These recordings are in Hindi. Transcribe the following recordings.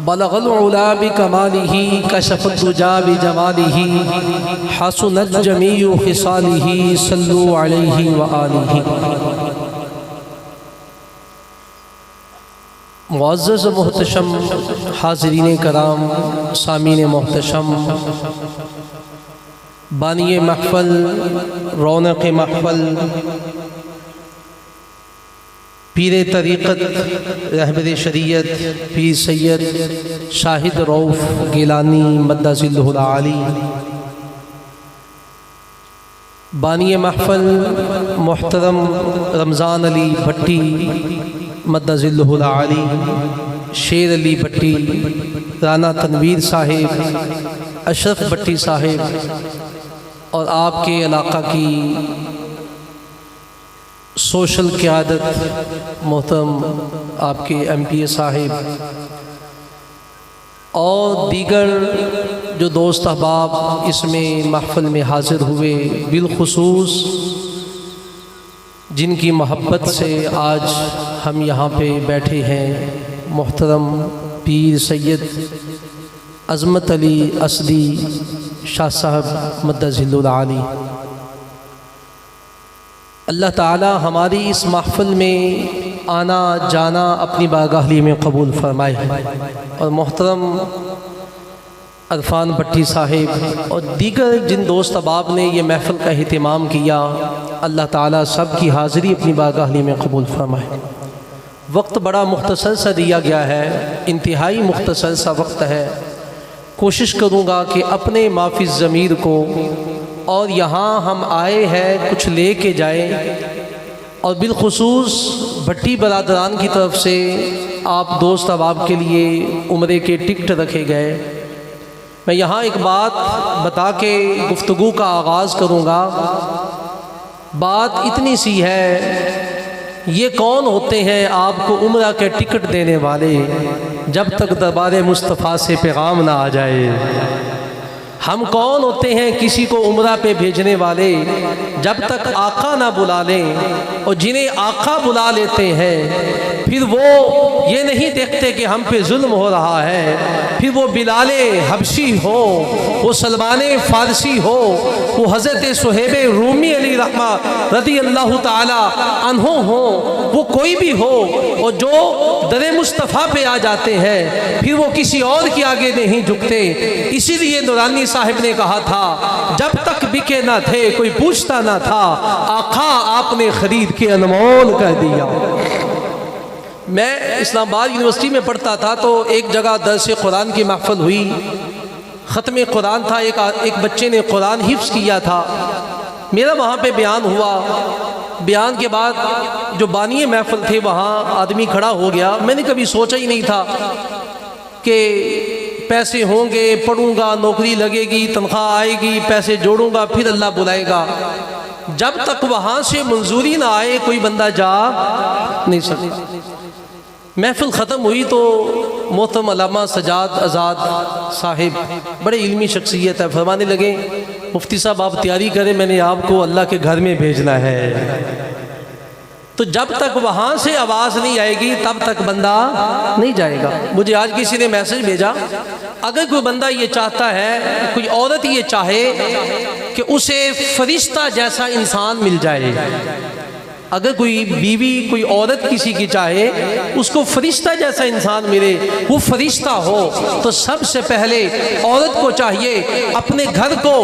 बलगल उला बिकमालिही कशफत दुजा बिजमालिही हसनत जमीउ खिसालिही सल्लु अलैहि व आलिही। मुअज़्ज़ज़ मोहतशम हाज़रीन कराम, सामीन मोहतशम, बानिए महफ़ल, रौनक़ महफ़ल, पीरे तरीक़त रहबर शरीयत पीर सैयद शाहिद रऊफ़ गिलानी मद्दज़िल्लुहुल आली, बानिए महफ़ल मोहतरम रमज़ान अली भट्टी मद्दज़िल्लुहुल आली, शेर अली भट्टी, राना तनवीर साहिब, अशरफ भट्टी साहिब और आपके इलाक़ा की सोशल क़यादत मोहतरम आपके MPA साहिब और दीगर जो दोस्त अहबाब इसमें महफ़िल में हाज़िर हुए, बिलख़ुसूस जिनकी मोहब्बत से आज हम यहाँ पे बैठे हैं, मोहतरम पीर सैयद अज़मत अली असदी शाह साहब मद्दज़िल्लुल आली। अल्लाह ताला हमारी इस महफ़िल में आना जाना अपनी बारगाह में कबूल फरमाए और मोहतरम अरफान भट्टी साहिब और दीगर जिन दोस्त अहबाब ने ये महफ़िल का एहतमाम किया, अल्लाह ताला सब की हाज़िरी अपनी बारगाह में कबूल फरमाए। वक्त बड़ा मुख्तसर सा दिया गया है, इंतहाई मुख्तसर सा वक्त है। कोशिश करूँगा कि अपने माफ़ी ज़मीर को और यहाँ हम आए हैं कुछ ले के जाए और बिलख़ुसूस भट्टी बरादरान की तरफ से आप दोस्त अहबाब के लिए उम्रे के टिकट रखे गए। मैं यहाँ एक बात बता के गुफ्तगू का आगाज़ करूँगा। बात इतनी सी है, ये कौन होते हैं आपको उम्रा के टिकट देने वाले जब तक दरबार मुस्तफ़ा से पैगाम ना आ जाए। हम कौन होते हैं किसी को उम्रा पे भेजने वाले जब तक आका ना बुला लें, और जिन्हें आका बुला लेते हैं फिर वो ये नहीं देखते कि हम पे जुल्म हो रहा है। फिर वो बिलाले हबशी हो, वो सलमाने फ़ारसी हो, वो हज़रत सुहेब रूमी अली रहमा रज़ी अल्लाह ताला अन्हो हो, वो कोई भी हो, और जो दरे मुस्तफ़ा पे आ जाते हैं फिर वो किसी और के आगे नहीं झुकते। इसीलिए नूरानी साहिब ने कहा था, जब तक बिके ना थे कोई पूछता ना था, आका आपने ख़रीद के अनमोल कर दिया। मैं इस्लामाबाद यूनिवर्सिटी में पढ़ता था तो एक जगह दर्स कुरान की महफ़िल हुई, ख़त्म कुरान था, एक बच्चे ने कुरान हिफ्ज़ किया था। मेरा वहाँ पे बयान हुआ। बयान के बाद जो बानिए महफ़िल थे वहाँ आदमी खड़ा हो गया। मैंने कभी सोचा ही नहीं था कि पैसे होंगे, पढ़ूंगा, नौकरी लगेगी, तनख्वाह आएगी, पैसे जोड़ूंगा, फिर अल्लाह बुलाएगा। जब तक वहाँ से मंजूरी ना आए कोई बंदा जा नहीं सकता। महफ़िल ख़त्म हुई तो मोहतरम अल्लामा सजाद आज़ाद साहिब, बड़े इल्मी शख्सियत है, फरमाने लगे, मुफ्ती साहब आप तैयारी करें, मैंने आपको अल्लाह के घर में भेजना है। तो जब तक वहाँ से आवाज़ नहीं आएगी तब तक बंदा नहीं जाएगा। मुझे आज किसी ने मैसेज भेजा, अगर कोई बंदा ये चाहता है, कोई औरत ये चाहे कि उसे फरिश्ता जैसा इंसान मिल जाए, अगर कोई बीवी कोई औरत किसी की चाहे उसको फरिश्ता जैसा इंसान मिले, वो फरिश्ता हो, तो सबसे पहले औरत को चाहिए अपने घर को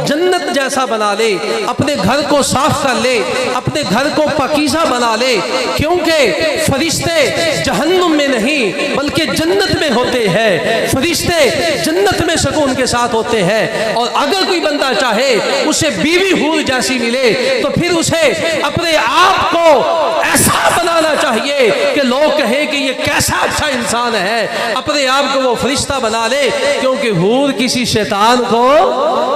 जन्नत जैसा बना ले, अपने घर को साफ कर ले, अपने घर को पाकीज़ा बना ले, क्योंकि फरिश्ते जहन्नुम में नहीं बल्कि जन्नत में होते हैं। फरिश्ते जन्नत में सुकून के साथ होते हैं। और अगर कोई बंदा चाहे उसे बीवी हूर जैसी मिले तो फिर उसे अपने आप को ऐसा बनाना चाहिए कि लोग कहें कि ये कैसा अच्छा इंसान है, अपने आप को वो फरिश्ता बना ले, क्योंकि हूर किसी शैतान को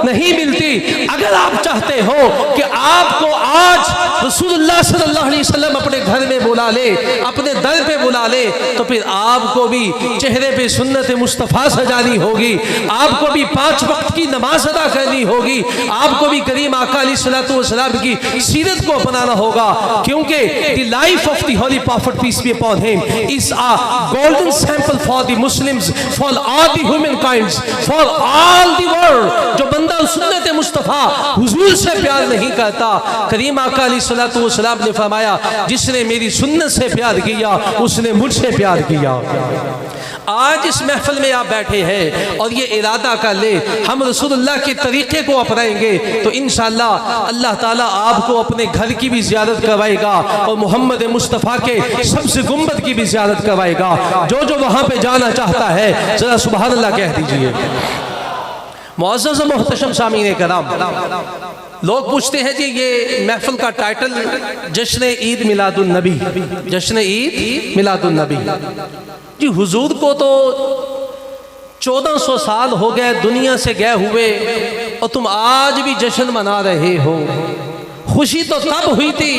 नहीं मिलती। अगर आप चाहते हो कि आपको आज रसूलुल्लाह सल्लल्लाहु अलैहि वसल्लम अपने घर में बुला ले, अपने दर पे बुला ले, तो फिर आपको भी चेहरे पे सुन्नत मुस्तफ़ा सजानी होगी, आपको भी 5 वक्त की नमाज अदा करनी होगी, आपको भी करीम आका अलैहिस्सलातु वस्सलाम की सीरत को अपनाना होगा, क्योंकि the life of the holy prophet peace be upon him is a golden sample for the Muslims, for all the human kinds, for all the world. जो बंदा सुन्नत मुस्तफ़ा हुजूर से प्यार नहीं करता, करीम आका अलैहिस्सलातु वस्सलाम ने फरमाया जिसने मेरी सुन्नत से प्यार किया उसने मुझसे प्यार किया। आज इस महफिल में आप बैठे हैं और ये इरादा कर ले हम रसूलुल्लाह के तरीके को अपनाएंगे तो इंशाअल्लाह अल्लाह ताला आपको अपने घर की भी ज़ियारत करवाएगा और मोहम्मद मुस्तफ़ा के सबसे गुंबद की भी ज़ियारत करवाएगा। जो जो वहाँ पे जाना चाहता है ज़रा सुभान अल्लाह कह दीजिए। मुअज़्ज़ज़ मोहतरम सामीन कराम, लोग पूछते हैं जी ये महफिल का टाइटल जश्न ईद मिलादुन नबी, जश्न ईद मिलादुन नबी। जी हुजूर को तो 1400 साल हो गए दुनिया से गए हुए और तुम आज भी जश्न मना रहे हो। खुशी तो तब हुई थी,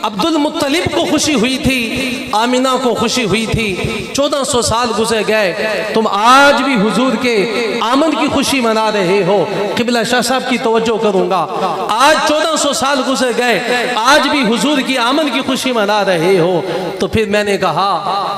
अब्दुल मुत्तलिब को खुशी हुई थी, आमिना को खुशी हुई थी। 1400 साल गुजर गए, तुम आज भी हुजूर के आमद की खुशी मना रहे हो। क़िबला शाह साहब की तवज्जो करूंगा, आज 1400 साल गुजर गए, आज भी हुजूर की आमद की खुशी मना रहे हो। तो फिर मैंने कहा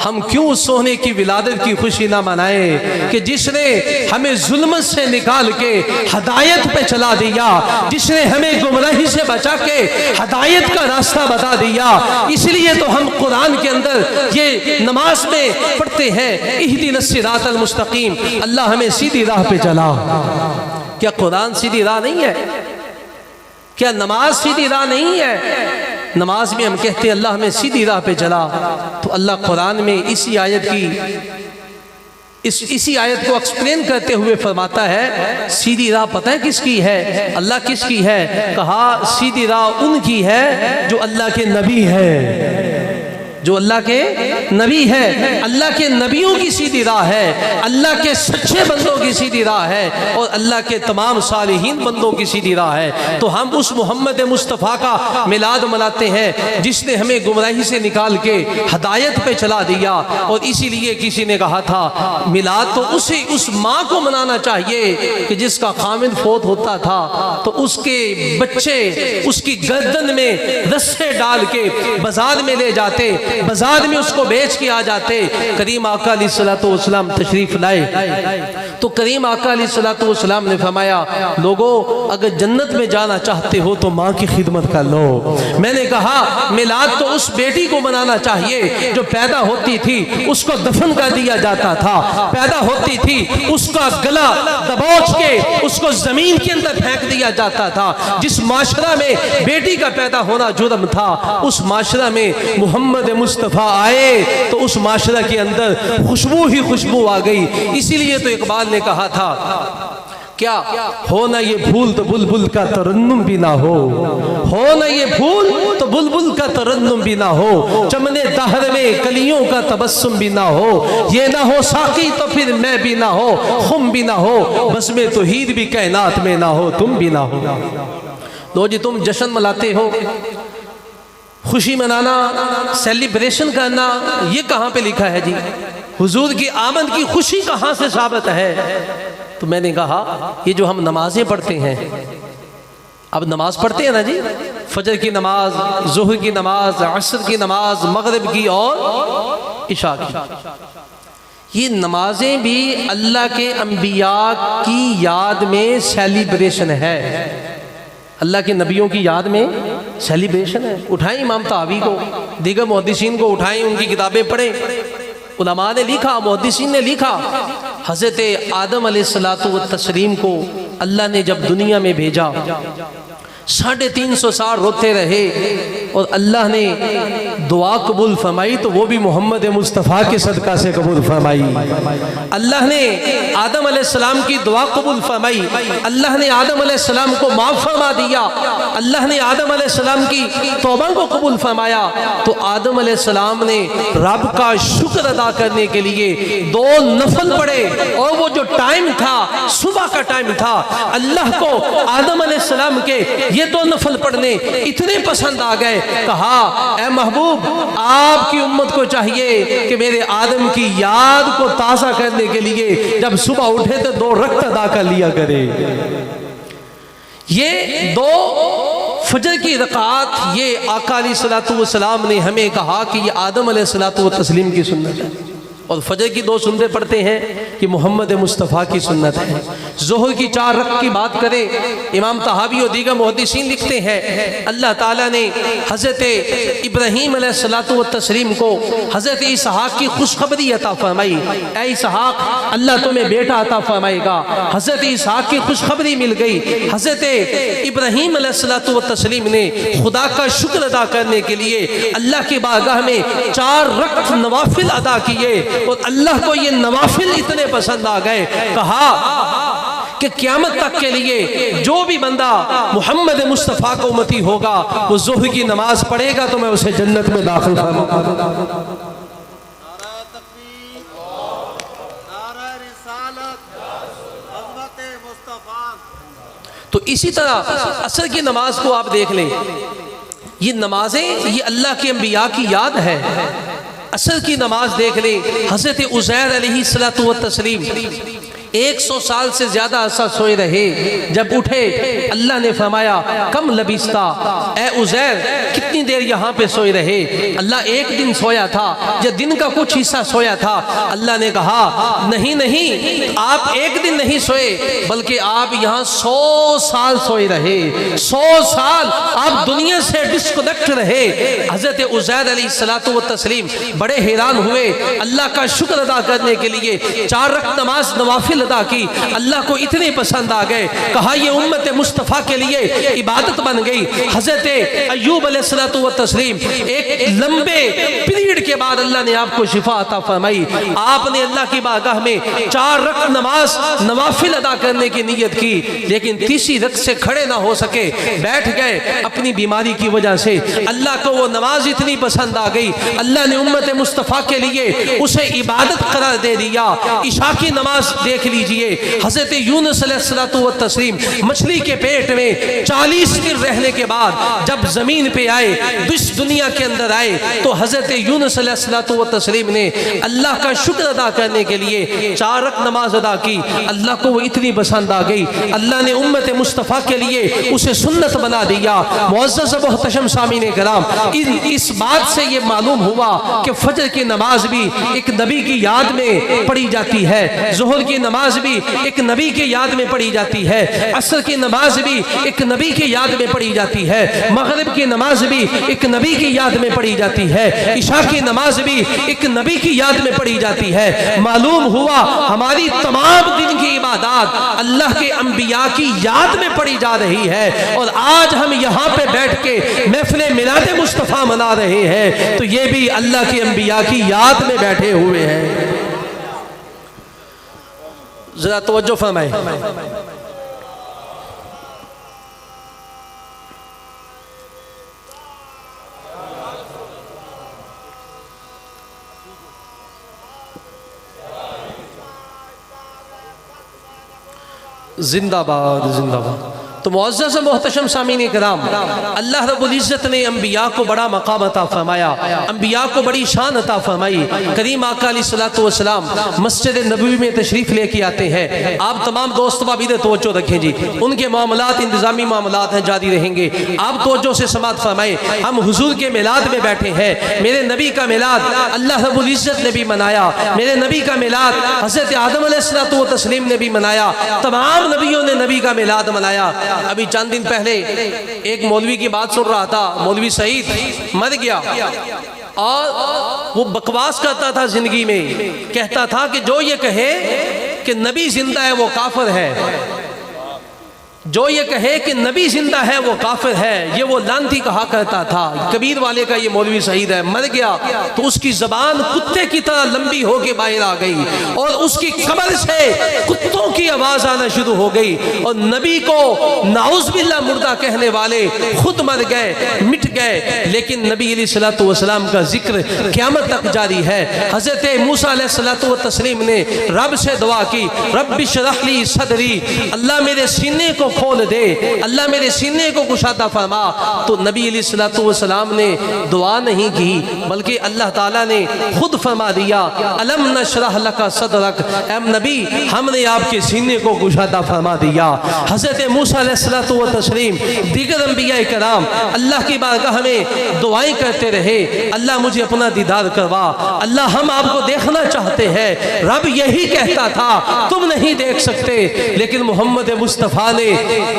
हम क्यों सोने की विलादत की खुशी ना मनाएं कि जिसने हमें जुल्मत से निकाल के हदायत पे चला दिया, जिसने हमें गुमराही से बचा के हदायत का रास्ता बता दिया। इसलिए तो हम कुरान के अंदर ये नमाज में पढ़ते हैं इहदिनस सिरातल मुस्तकीम, अल्लाह हमें सीधी राह पे चला। क्या कुरान सीधी राह नहीं है? क्या नमाज सीधी राह नहीं है? नमाज में हम कहते हैं अल्लाह हमें सीधी राह पे चला, तो अल्लाह कुरान में इसी आयत को एक्सप्लेन करते हुए फरमाता है सीधी राह पता है किसकी है? अल्लाह किसकी है? कहा सीधी राह उनकी है जो अल्लाह के नबी है, जो अल्लाह के नबी है। अल्लाह के नबियों की सीधी राह है, अल्लाह के सच्चे बंदों की सीधी राह है और अल्लाह के तमाम सालिहीन बंदों की सीधी राह है। तो हम उस मोहम्मद मुस्तफ़ा का मिलाद मनाते हैं जिसने हमें गुमराही से निकाल के हदायत पे चला दिया। और इसीलिए किसी ने कहा था मिलाद तो उस माँ को मनाना चाहिए कि जिसका खामिद फौत होता था तो उसके बच्चे उसकी गर्दन में रस्से डाल के बाजार में ले जाते, बाजार में उसको बेच के आ जाते। करीम आका अलैहिस्सलातु वस्सलाम तशरीफ लाए तो करीम आका अलैहिस्सलातु वस्सलाम ने फरमाया लोगों अगर जन्नत में जाना चाहते हो तो माँ की खिदमत कर लो। मैंने कहा मिलाद तो उस बेटी को मनाना चाहिए जो पैदा होती थी उसको दफन कर दिया जाता था, पैदा होती थी उसका गला दबोच के उसको जमीन के अंदर फेंक दिया जाता था। जिस माशरा में बेटी का पैदा होना जुर्म था उस माशरा में मोहम्मद मुस्तफ़ा आए तो उस माशरा के अंदर खुशबू ही खुशबू आ गई। इसीलिए तो इकबाल ने कहा था क्या हो ना ये फूल तो बुलबुल का तरन्नुम भी ना हो ना ये फूल तो बुलबुल का तरन्नुम भी ना हो, चमने दहर में कलियों का तबस्सुम भी ना हो, ये ना हो साकी तो फिर मैं भी ना हो, खुम भी ना हो, बस में तो हीद भी कायनात में ना हो, तुम भी ना हो। लो जी तुम जश्न मनाते हो, खुशी मनाना, सेलिब्रेशन करना, ये कहाँ पे लिखा है जी? हुजूर की आमद की खुशी कहाँ से साबित है? तो मैंने कहा ये जो हम नमाजें पढ़ते हैं, अब नमाज पढ़ते हैं ना जी, फजर की नमाज, ज़ुहर की नमाज, असर की नमाज, मगरिब की और इशा की, ये नमाजें भी अल्लाह के अंबिया की याद में सेलिब्रेशन है, अल्लाह के नबियों की याद में सेलिब्रेशन है। उठाएं इमाम तावी को, दीगर मुहद्दिसीन को उठाएं, उनकी किताबें पढ़ें। उलमा ने लिखा, मुहद्दिसीन ने लिखा, हज़रत आदम अलैहिस्सलातु व तस्लीम को अल्लाह ने जब दुनिया में भेजा 350 साल रोते रहे और अल्लाह ने दुआ कबूल फरमाई तो वो भी मोहम्मद मुस्तफ़ा के सदका से कबूल फरमाई। अल्लाह ने आदम अलैहिस्सलाम की दुआ कबूल फरमाई, अल्लाह ने आदम अलैहिस्सलाम को माफ़ फरमा दिया, अल्लाह ने आदम अलैहिस्सलाम की तौबा को कबूल फरमाया। तो आदम अलैहिस्सलाम ने रब का शुक्र अदा करने के लिए 2 नफल पढ़े, और वो जो टाइम था सुबह का टाइम था। अल्लाह को आदम अलैहिस्सलाम के ये 2 नफल पढ़ने इतने पसंद आ गए, कहा ऐ महबूब आपकी उम्मत को चाहिए कि मेरे आदम की याद को ताज़ा करने के लिए जब सुबह उठे तो 2 रकात अदा कर लिया करे। ये 2 फजर की रकात ये आका अलैहिस्सलातु वस्सलाम ने हमें कहा कि ये आदम अलैहिस्सलातु वस्सलाम की सुन्नत है। और फजर की 2 सुन्नतें पढ़ते हैं कि मोहम्मद मुस्तफ़ा की सुन्नत है। ज़ोहर की 4 रकात की बात करें, इमाम तहावी और दीगर मुहद्दिसीन लिखते हैं अल्लाह ताला ने हज़रत इब्राहीम अलैहिस्सलातु वस्सलाम को हज़रत इसहाक़ की खुशखबरी अता फरमाई। ऐ इसहाक़ अल्लाह तुम्हें बेटा अता फरमाएगा। हज़रत इसहाक़ की खुशखबरी मिल गई। हज़रत इब्राहीम अलैहिस्सलातु वस्सलाम ने खुदा का शुक्र अदा करने के लिए अल्लाह की बारगाह में 4 रकात नवाफिल अदा किए, और अल्लाह को ये नवाफिल इतने पसंद आ गए, कहा कि क़यामत तक के लिए जो भी बंदा मोहम्मद मुस्तफ़ा को उम्मती होगा वो ज़ोहर की नमाज पढ़ेगा तो मैं उसे जन्नत में दाखिल करूंगा। तो इसी तरह असर की नमाज को आप देख लें, ये नमाजें ये अल्लाह के अंबिया की याद है। असर की नमाज देख ले, हज़रत उज़ैर अलैहिस्सलातु वस्सलाम 100 साल से ज़्यादा अरसा सोए रहे। जब उठे अल्लाह ने फरमाया कम लबिस्ता, ए उज़ैर कितनी देर यहाँ पे सोए रहे? अल्लाह 1 दिन सोया था या दिन का कुछ हिस्सा सोया था। अल्लाह ने कहा नहीं नहीं, आप 1 दिन नहीं सोए बल्कि आप यहाँ 100 साल सोए रहे। 100 साल आप दुनिया से डिस्कनेक्ट रहे। हज़रत उज़ैर अलैहिस्सलातु वस्सलाम बड़े हैरान हुए, अल्लाह का शुक्र अदा करने के लिए 4 रकात नमाज नवाफिल अदा की। अल्लाह को इतने पसंद आ गए, कहा ये उम्मत मुस्तफ़ा के लिए इबादत बन गई। हज़रत अय्यूब अलैहिस्सलातु वस्सलाम एक लंबे पीरियड के बाद अल्लाह ने आपको शिफा अता फरमाई। आपने अल्लाह की बारगाह में 4 रकात नमाज नवाफिल अदा करने की नीयत की, लेकिन तीसरी रकात से खड़े ना हो सके, बैठ गए अपनी बीमारी की वजह से। अल्लाह को वो नमाज इतनी पसंद आ गई, अल्लाह ने उम्मत मुस्तफ़ा के लिए उसे इबादत करार दे दिया। इशा की नमाज देख लीजिए, हज़रत यूनुस अलैहिस्सलातु वस्सलाम मछली के पेट में 40 दिन रहने के बाद जब ज़मीन पे आए, इस दुनिया के अंदर आए, तो हज़रत यूनुस अलैहिस्सलातु वस्सलाम ने अल्लाह का शुक्र अदा करने के लिए 4 रकात नमाज अदा की। अल्लाह को वो इतनी पसंद आ गई, अल्लाह ने उम्मत मुस्तफ़ा के लिए उसे सुन्नत बना दिया। मुअज़्ज़ज़ मोहतरम सामीन कराम, इस बात से ये मालूम हुआ कि फजर की नमाज भी एक नबी की याद में पढ़ी जाती है, ज़ोहर की नमाज भी एक नबी की याद में पढ़ी जाती है, असर की नमाज भी एक नबी की याद में पढ़ी जाती है, मगरिब की नमाज भी एक नबी की याद में पढ़ी जाती है, इशा की नमाज भी एक नबी की याद में पढ़ी जाती है। मालूम हुआ हमारी तमाम दिन की इबादत अल्लाह के अंबिया की याद में पढ़ी जा रही है, और आज हम यहाँ पे बैठ के महफिल मिलाद मुस्तफ़ा मना रहे हैं तो ये भी अल्लाह के अंबिया की याद में बैठे हुए हैं। जरा तवज्जो फरमाए। जिंदाबाद जिंदाबाद। तो मुअज़्ज़ज़ मोहतरम सामीन कराम, अल्लाह रब्बुल इज़्ज़त ने अंबिया को बड़ा मकाम अता फरमाया, अंबिया को बड़ी शान अता फरमाई। करीम आका अलैहिस्सलातु वस्सलाम मस्जिद नबवी में तशरीफ़ लेके आते हैं। आप तमाम दोस्त बाब इधर तवज्जो रखें जी, उनके मामलात इंतज़ामी मामलात हैं, जारी रहेंगे। आप तवज्जो से समात फरमाएं। हम हुजूर के मिलाद में बैठे हैं। मेरे नबी का मिलाद अल्लाह रब्बुल इज़्ज़त ने भी मनाया, मेरे नबी का मिलाद हज़रत आदम अलैहिस्सलातु वस्सलाम ने भी मनाया, तमाम नबियों ने नबी का मिलाद मनाया। अभी चंद दिन पहले एक मौलवी की बात सुन रहा था, मौलवी सईद मर गया और वो बकवास करता था जिंदगी में, कहता था कि जो ये कहे कि नबी जिंदा है वो काफिर है। जो ये कहे कि नबी जिंदा है वो काफिर है, ये वो लानती कहा करता था। कबीर वाले का ये मौलवी शहीद है, मर गया तो उसकी जबान कुत्ते की तरह लंबी होके बाहर आ गई और उसकी कमर से कुत्तों की आवाज आना शुरू हो गई। और नबी को नाउज़ुबिल्लाह मुर्दा कहने वाले खुद मर गए, मिट गए, लेकिन नबी अलैहिस्सलातु वस्सलाम का जिक्र क़यामत तक जारी है। हजरत मूसा अलैहिस्सलातु तस्लीम ने रब से दुआ की, रब्बि इश्रह ली सदरी, अल्लाह मेरे सीने को खोल दे, अल्लाह मेरे सीने को कुशादा फरमा। तो नबी अलैहिस्सलातु वस्सलाम ने दुआ नहीं की, बल्कि अल्लाह ताला ने खुद फरमा दिया, अलम नशरह लका सदरक, ऐ नबी हमने आपके सीने को कुशादा फरमा दिया। हज़रत मूसा अलैहिस्सलातु व तस्लीम, दीगर अंबिया कराम अल्लाह की बारगाह में दुआएं करते रहे, अल्लाह मुझे अपना दीदार करवा, अल्लाह हम आपको देखना चाहते हैं। रब यही कहता था, तुम नहीं देख सकते, लेकिन मोहम्मद मुस्तफ़ा ने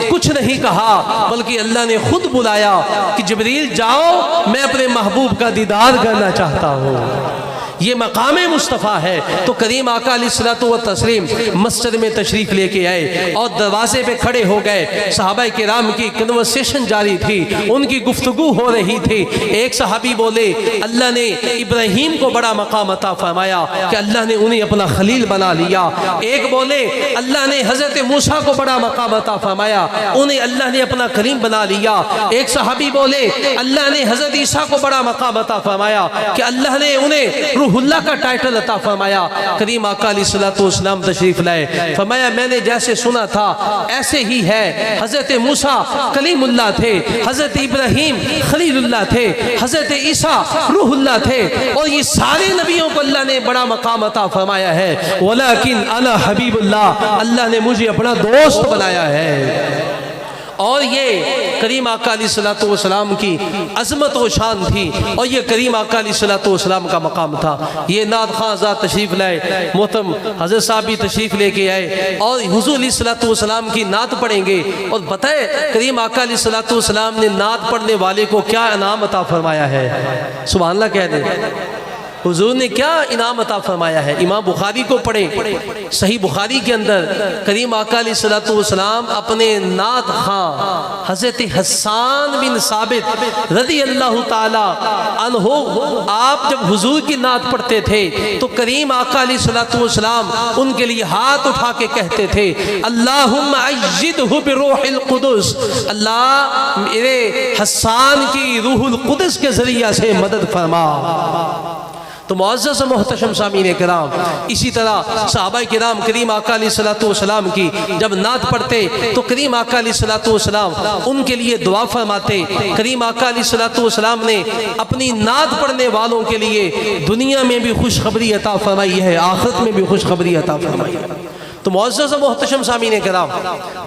कुछ नहीं कहा, बल्कि अल्लाह ने खुद बुलाया कि जिब्रील जाओ, मैं अपने महबूब का दीदार करना चाहता हूँ। ये मकाम मुस्तफ़ा है। तो करीम आका अलैहिस्सलातु व तस्लीम मस्जिद में तशरीफ़ लेके आए और दरवाजे पे खड़े हो गए। सहाबा किराम की कन्वर्सेशन जारी थी, उनकी गुफ्तगू हो रही थी। एक सहाबी बोले, अल्लाह ने इब्राहीम को बड़ा मकाम अता फरमाया कि अल्लाह ने उन्हें अपना खलील बना लिया। एक बोले, अल्लाह ने हज़रत मूसा को बड़ा मकाम अता फरमाया, उन्हें अल्लाह ने अपना करीम बना लिया। एक सहाबी बोले, अल्लाह ने हज़रत ईसा को बड़ा मकाम अता फरमाया कि अल्लाह ने उन्हें रूहुल्लाह का टाइटल अता फरमाया। करीम आका अलैहिस्सलातु वस्सलाम तशरीफ लाए, फरमाया मैंने जैसे सुना था ऐसे ही है। हजरत मूसा कलीमुल्लाह थे, हजरत इब्राहीम खलीलुल्लाह थे, हजरत ईसा रूहुल्लाह थे, और ये सारे नबियों को अल्लाह ने बड़ा मकाम अता फरमाया है। वलाकिन अना हबीबुल्लाह, अल्लाह ने मुझे अपना दोस्त बनाया है। और ये करीम आका अलैहिस्सलातु वस्सलाम की अज़मत व शान थी, और ये करीम आका अलैहिस्सलातु वस्सलाम का मकाम था। ये नात खां आज़ाद तशरीफ़ लाए, मोहतरम हज़रत साहब भी तशरीफ़ लेके आए और हुज़ूर अलैहिस्सलातु वस्सलाम की नात पढ़ेंगे। और बताए करीम आका अलैहिस्सलातु वस्सलाम ने नात पढ़ने वाले को क्या इनाम अता फरमाया है। सुभान अल्लाह कह दें, हुजूर ने क्या इनाम अता फरमाया है। इमाम बुखारी को पढ़े, सही बुखारी के अंदर करीम आका अलैहिस्सलातु वस्सलाम अपने नात खां हज़रत हस्सान बिन साबित रज़ी अल्लाह ताला अन्हो, आप जब हुजूर की नात पढ़ते थे तो करीम आका अलैहिस्सलातु वस्सलाम उनके लिए हाथ उठा के कहते थे, अल्लाहुम्मा अय्यिदहु बिरूहिल कुदस, अल्लाह मेरे हस्सान की रूहुल कुदस के जरिया से मदद फरमा। तो मुअज़्ज़ज़ मोहतरम सामीन किराम, इसी तरह सहाबा किराम करीम आका अलैहिस्सलातु वस्सलाम की जब नात पढ़ते तो करीम आका अलैहिस्सलातु वस्सलाम उनके लिए दुआ फरमाते। करीम आका अलैहिस्सलातु वस्सलाम ने अपनी नात पढ़ने वालों के लिए दुनिया में भी खुशखबरी अता फरमाई है, आखिरत में भी खुशखबरी अता फरमाई है। तो मुअज़्ज़ज़ मोहतरम सामीन किराम,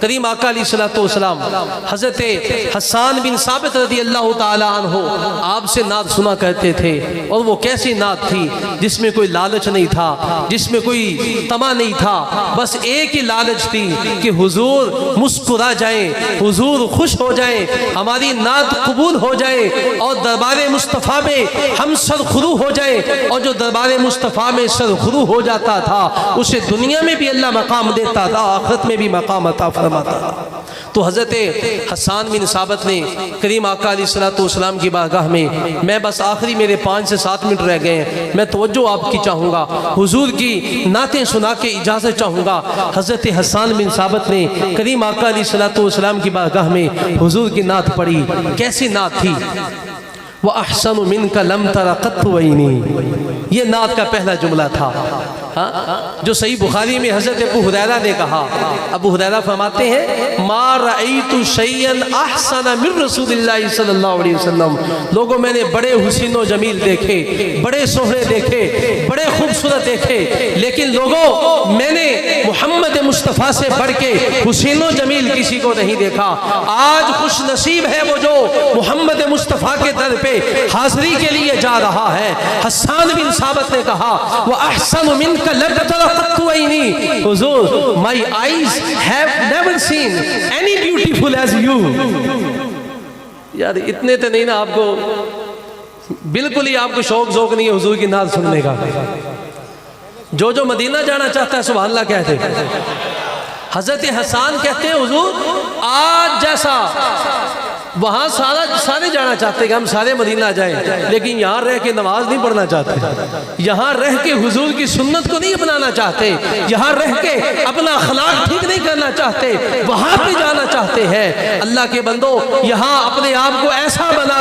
करीम आका अलैहिस्सलातु वस्सलाम हज़रत हस्सान बिन साबित रज़ी अल्लाह ताला अन्हु आपसे नात सुना करते थे। और वो कैसी नात थी जिसमें कोई लालच नहीं था, जिसमें कोई तमा नहीं था, बस एक ही लालच थी कि हुजूर मुस्कुरा जाएं, हुजूर खुश हो जाएं, हमारी नात कबूल हो जाए और दरबार मुस्तफ़ा में हम सरखुरू हो जाए। और जो दरबार मुस्तफ़ा में सरखुरू हो जाता था उसे दुनिया में भी अल्लाह मकाम देता था, आखिरत में भी मकाम अता फरमाता था। तो हज़रत हस्सान बिन साबित ने करीम आका अलैहिस्सलातु वस्सलाम की बारगाह में, मैं बस आखिरी मेरे 5 से 7 मिनट रह गए हैं, मैं तवज्जो आपकी चाहूँगा, हुजूर की नातें सुना के इजाज़त चाहूँगा। हज़रत हस्सान बिन साबित ने करीम आका अलैहिस्सलातु वस्सलाम की बारगाह में हुजूर की नात पढ़ी। कैसी नात थी? व अहसनु मिनका लम तरा क़त्तु ऐनी, ये नात का पहला जुमला था। हाँ, जो सही बुखारी में हज़रत अबू हुरैरा ने कहा, अबू हुरैरा फरमाते हैं, मा रअयतु शैयन अहसन मिन रसूलिल्लाहि सल्लल्लाहु अलैहि वसल्लम, लोगों मैंने बड़े हुस्न व जमील देखे, बड़े सोहरे देखे, बड़े खूबसूरत देखे, लेकिन लोगों मैंने मोहम्मद मुस्तफ़ा से बढ़ के हुस्न व जमील किसी को नहीं देखा। आज खुश नसीब है वो जो मोहम्मद मुस्तफ़ा के दर पे हाज़िरी के लिए जा रहा है। हस्सान बिन साबित ने कहा, वो अहसन मिनका लम तरा क़त्तु ऐनी, हुज़ूर my eyes have never seen any beautiful as you. यार इतने तो नहीं ना, आपको बिल्कुल ही आपको शौक ज़ौक़ नहीं है हुज़ूर की नात सुनने का। जो जो मदीना जाना चाहता है सुभान अल्लाह कहते, हजरत हसन कहते हैं हुजूर आज जैसा वहाँ सारे जाना चाहते हैं कि हम सारे मदीना जाएं, लेकिन यहाँ रह के नमाज नहीं पढ़ना चाहते, यहाँ रह के हुजूर की सुन्नत को नहीं अपनाना चाहते, यहाँ रह के अपना अखलाक ठीक नहीं करना चाहते, वहाँ पे जाना चाहते हैं। अल्लाह के बंदो यहाँ अपने आप को ऐसा बना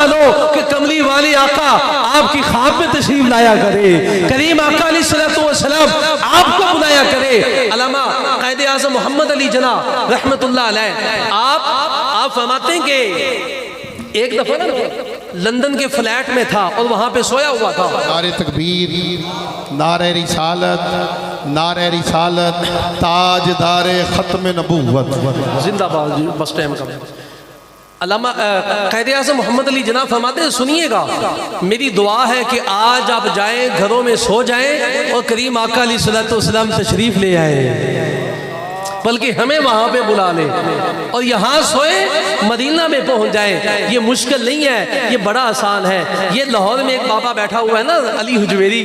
लो कि कमली वाले आका आपकी ख्वाब में तशरीफ लाया करे, करीम आका अलैहिस्सलातु वस्सलाम आपको बुलाया करे। अल्लामा कायदे आज़म मोहम्मद अली जना रहमतुल्लाह अलैह आप फरमाते हैं कि एक दफा ना लंदन के फ्लैट में था और वहां पे सोया हुआ था। नारे तकबीर, नारे रिसालत, ताजदारे खत्म नबूवत जिंदाबाद। बस टाइम का अल्लामा कायदे आज़म मोहम्मद अली जना फरमाते हैं सुनिएगा, मेरी दुआ है कि आज आप जाएं, घरों में सो जाएं और करीम आका अलैहिस्सलातु वस्सलाम तशरीफ ले आए, बल्कि हमें वहां पे बुला ले और यहाँ सोए, मदीना में पहुंच जाए। ये मुश्किल नहीं है, ये बड़ा आसान है। ये लाहौर में एक बाबा बैठा हुआ है ना, अली हुजवेरी,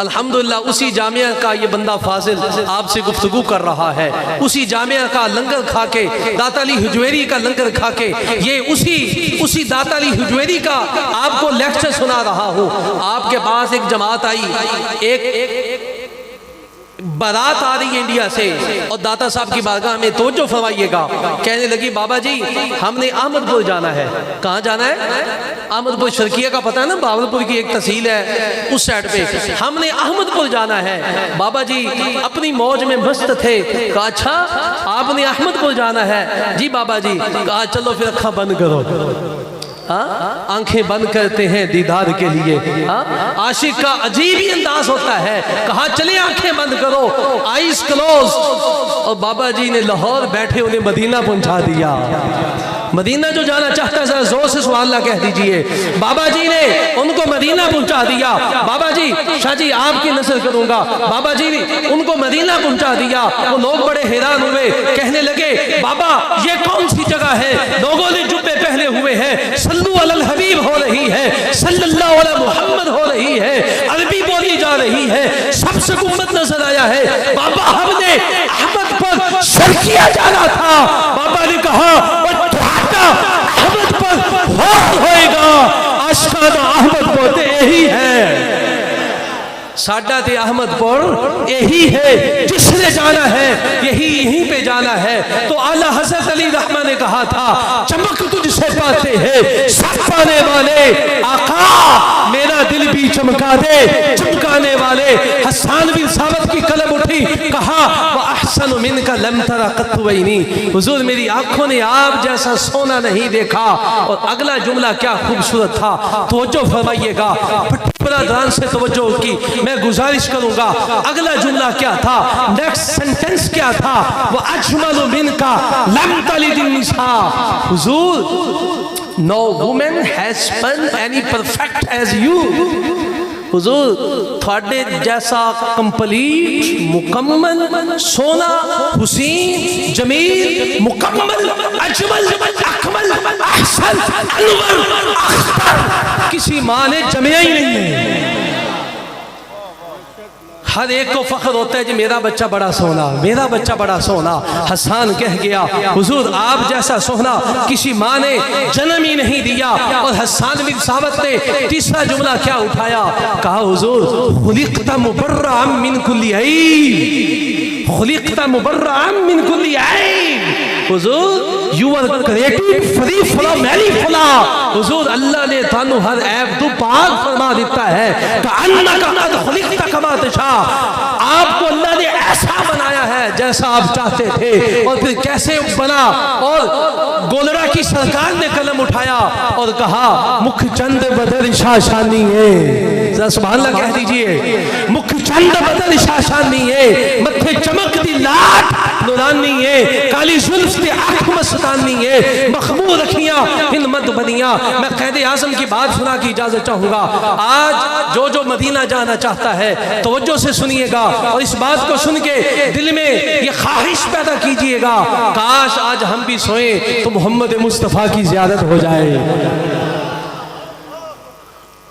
अल्हम्दुलिल्लाह उसी जामिया का ये बंदा फाजिल आपसे गुफ्तगू कर रहा है। उसी जामिया का लंगर खा के, दाता अली हुजवेरी का लंगर खा के, ये उसी दाता अली हुजवेरी का आपको लेक्चर सुना रहा हूँ। आपके पास एक जमात आई, एक बारात आ रही है इंडिया से और दाता साहब की बारगाह में तवज्जो फरमाइएगा। कहने लगी बाबा जी हमने अहमदपुर जाना है। कहाँ जाना है? अहमदपुर शर्किया का पता है ना, बावलपुर की एक तहसील है उस साइड पे। हमने अहमदपुर जाना है। बाबा जी अपनी मौज में मस्त थे। कहा अच्छा आपने अहमदपुर जाना है? जी बाबा जी। कहा चलो फिर अखा बंद करो। आंखें बंद करते हैं दीदार के लिए। आशिक का अजीब ही अंदाज होता है। कहा चले आंखें बंद करो, आईज क्लोज। और बाबा जी ने लाहौर बैठे उन्हें मदीना पहुंचा दिया। मदीना जो जाना चाहता है जरा जोर से सुभान अल्लाह कह दीजिए। बाबा जी ने उनको मदीना पहुंचा दिया। बाबा जी शाह जी आपकी नस्ल करूंगा। बाबा जी ने उनको मदीना पहुंचा दिया। वो लोग बड़े हैरान हुए, कहने लगे बाबा ये कौन सी जगह है? लोगों ने जुब्बे पहने हुए हैं, सल्लु अलल हबीब हो रही है, सल्लल्लाहु अलैहि मुहम्मद हो रही है, अरबी बोली जा रही है, सबसे गुम्बद नजर आया है। बाबा हमने अहमद पर शर्किया जाना था। बाबा ने कहा अहमद पर होएगा, आशिकाना अहमद पर यही है, साडा ते अहमद पर यही है, जिसने जाना है यहीं पे जाना है। तो आला हज़रत अली रहमा ने कहा था चमक तुझसे पाते हैं सब पाने वाले आका, मेरा दिल भी चमका दे चमकाने वाले। हसन बिन साबित की कलम उठी, कहा वह अहसन मिनका लम तरा कत्तवैनी, हुजूर मेरी आंखों ने आप जैसा सोना नहीं देखा। और अगला जुमला क्या खूबसूरत था, तवज्जो फरमाइएगा, बरादरान से तवज्जो की मैं गुजारिश करूंगा। अगला जुमला क्या था, नेक्स्ट सेंटेंस क्या था, वह अजमलु मिनका lump तलिदिन Nisa. Hazur no woman has spun any perfect as you। हुजूर थोड़े जैसा कंप्लीट मुकम्मल सोना हुसैन जमील मुकम्मल अजमल अकमल अहसन अनवर अख्तर किसी माँ ने जमिया ही नहीं है। हर एक को फख्र होता है जी मेरा बच्चा बड़ा सोना, मेरा बच्चा बड़ा सोना। हसन कह गया हुजूर आप जैसा सोना किसी माँ ने जन्म ही नहीं दिया। और हसन बिन साबित ने तीसरा जुमला क्या उठाया, कहा हुजूर खुलिक़ता मुबर्रअम मिन कुल्ली ऐब, खुलिक़ता मुबर्रअम मिन कुल्ली ऐब। हुजूर you are created free from any flaw. हुजूर अल्लाह ने थानू हर ऐब तो पाक फरमा देता है। कअन्नका कद खुलिक़ता कमा तशा, आपको अल्लाह ने ऐसा बनाया है जैसा आप चाहते थे। और फिर कैसे बना, और गोलरा की सरकार ने कलम उठाया और कहा मुख चंद बदर शाशानी है। जरा सुभान अल्लाह कह दीजिए, मुख चंद बदर शाशानी है, मत्थे चमकती लाट नूरानी है, काली जुल्फ से आंख मस्तानी है, मखमूर अखियां इन मत बनिया। मैं कैदे आज़म की बात सुना की इजाजत चाहूंगा। आज जो मदीना जाना चाहता है तवज्जो से सुनिएगा और इस बात को सुन के दिल में ये ख्वाहिश पैदा कीजिएगा, काश आज हम भी सोएं तो मोहम्मद मुस्तफ़ा की ज़ियारत हो जाए।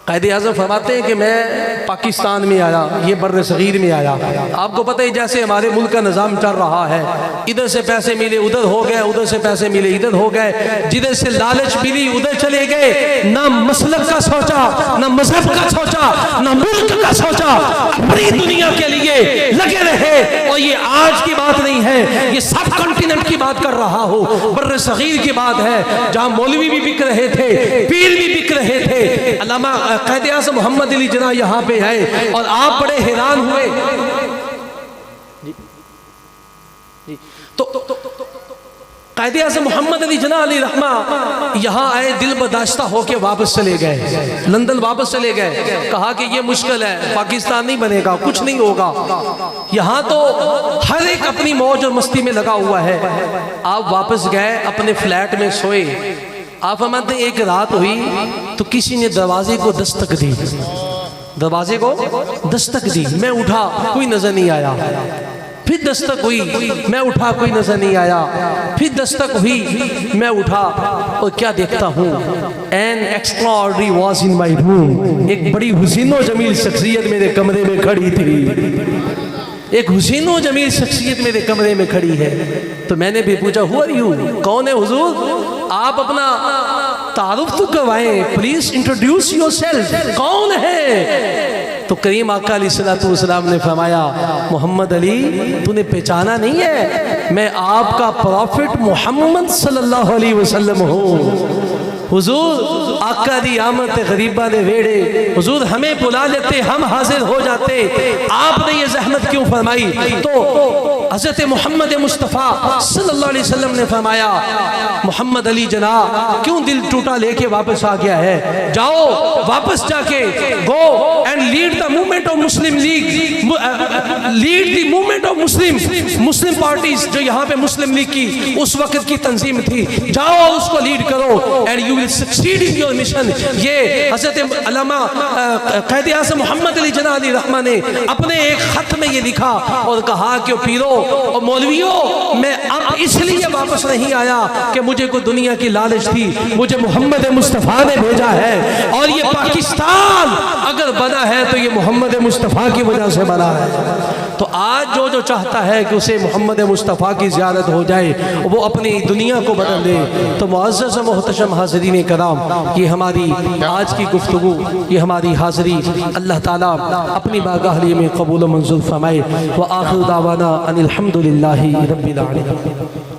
क़ायद आज़म फरमाते हैं कि मैं पाकिस्तान में आया, ये बर्र सग़ीर में आया। आपको पता है जैसे हमारे मुल्क का निज़ाम चल रहा है, इधर से पैसे मिले उधर हो गए, उधर से पैसे मिले इधर हो गए, जिधर से लालच मिली उधर चले गए। ना मसलक का सोचा, ना मजहब का सोचा, ना मुल्क का सोचा, अपनी दुनिया के लिए लगे रहे। और ये आज की बात नहीं है, ये सब कॉन्टिनेंट की बात कर रहा हो, बर्र सग़ीर की बात है, जहाँ मौलवी भी बिक रहे थे, पीर भी बिक रहे थे। अल्लामा क़ायद आज़म मोहम्मद अली जना यहाँ पे है और आप बड़े हैरान हुए। तो क़ायद आज़म मोहम्मद अली जना अली रहमा यहाँ आए, दिल बर्दाश्ता होके वापस चले गए, लंदन वापस चले गए। कहा कि ये मुश्किल है, पाकिस्तान नहीं बनेगा, कुछ नहीं होगा। यहाँ तो हर एक अपनी मौज और मस्ती में लगा हुआ है। आप वापस गए, अपने फ्लैट में सोए। आप फरमाते एक रात हुई तो किसी ने दरवाजे को दस्तक दी, दरवाजे को दस्तक दी। मैं उठा, कोई नजर नहीं आया। फिर दस्तक हुई, मैं उठा, कोई नजर नहीं आया। फिर दस्तक हुई, मैं उठा और क्या देखता हूँ, N extraordinary was in my room. एक बड़ी हुसीनो जमील शख्सियत मेरे कमरे में खड़ी थी। एक हुसीनो जमील शख्सियत मेरे कमरे में खड़ी है। तो मैंने भी पूछा, हु आर यू, कौन है हुजूर? आप अपना तारुफ तो करवाएं, प्लीज इंट्रोड्यूस योरसेल्फ, कौन है? तो करीम आका अलैहिस्सलातु वस्सलाम ने फरमाया, मोहम्मद अली तूने पहचाना नहीं है, मैं आपका प्रॉफिट मोहम्मद सल्लल्लाहु अलैहि वसल्लम हूँ। हुजूर आका दी आमद गरीबा ने वेड़े, हुजूर हमें बुला लेते, हम हाजिर हो जाते, आपने ये जहमत क्यों फरमाई? तो हज़रत मोहम्मद मुस्तफ़ा सल्लल्लाहु अलैहि वसल्लम ने फरमाया, मोहम्मद अली जना क्यों दिल टूटा लेके वापस आ गया है? जाओ वापस जाके go and lead the movement of Muslim league, lead the movement of Muslim parties, जो यहाँ पे मुस्लिम लीग की उस वक्त की तंजीम थी, जाओ और उसको लीड करो and you will succeed in your mission. ये हज़रत अल्लामा क़ायद आज़म मोहम्मद अली जना अली रहमा ने अपने एक खत में ये लिखा और कहा कि पीरो और मौलवियों, मैं अब इसलिए वापस नहीं आया कि मुझे कोई दुनिया की लालच थी, मुझे मोहम्मद मुस्तफ़ा ने भेजा है। और ये पाकिस्तान अगर बना है तो ये मोहम्मद मुस्तफ़ा की वजह से बना है। तो आज जो जो चाहता है कि उसे मोहम्मद मुस्तफ़ा की ज़ियारत हो जाए, वो अपनी दुनिया को बदल दे। तो मुअज़्ज़ज़ मोहतरम हाज़रीन कराम, ये हमारी आज की गुफ्तगू, ये हमारी हाज़री अल्लाह ताला अपनी बारगाह में कबूल मंजूर फरमाए। व आखिर दावाना अनिल हम्दुलिल्लाहि रब्बिल आलमीन।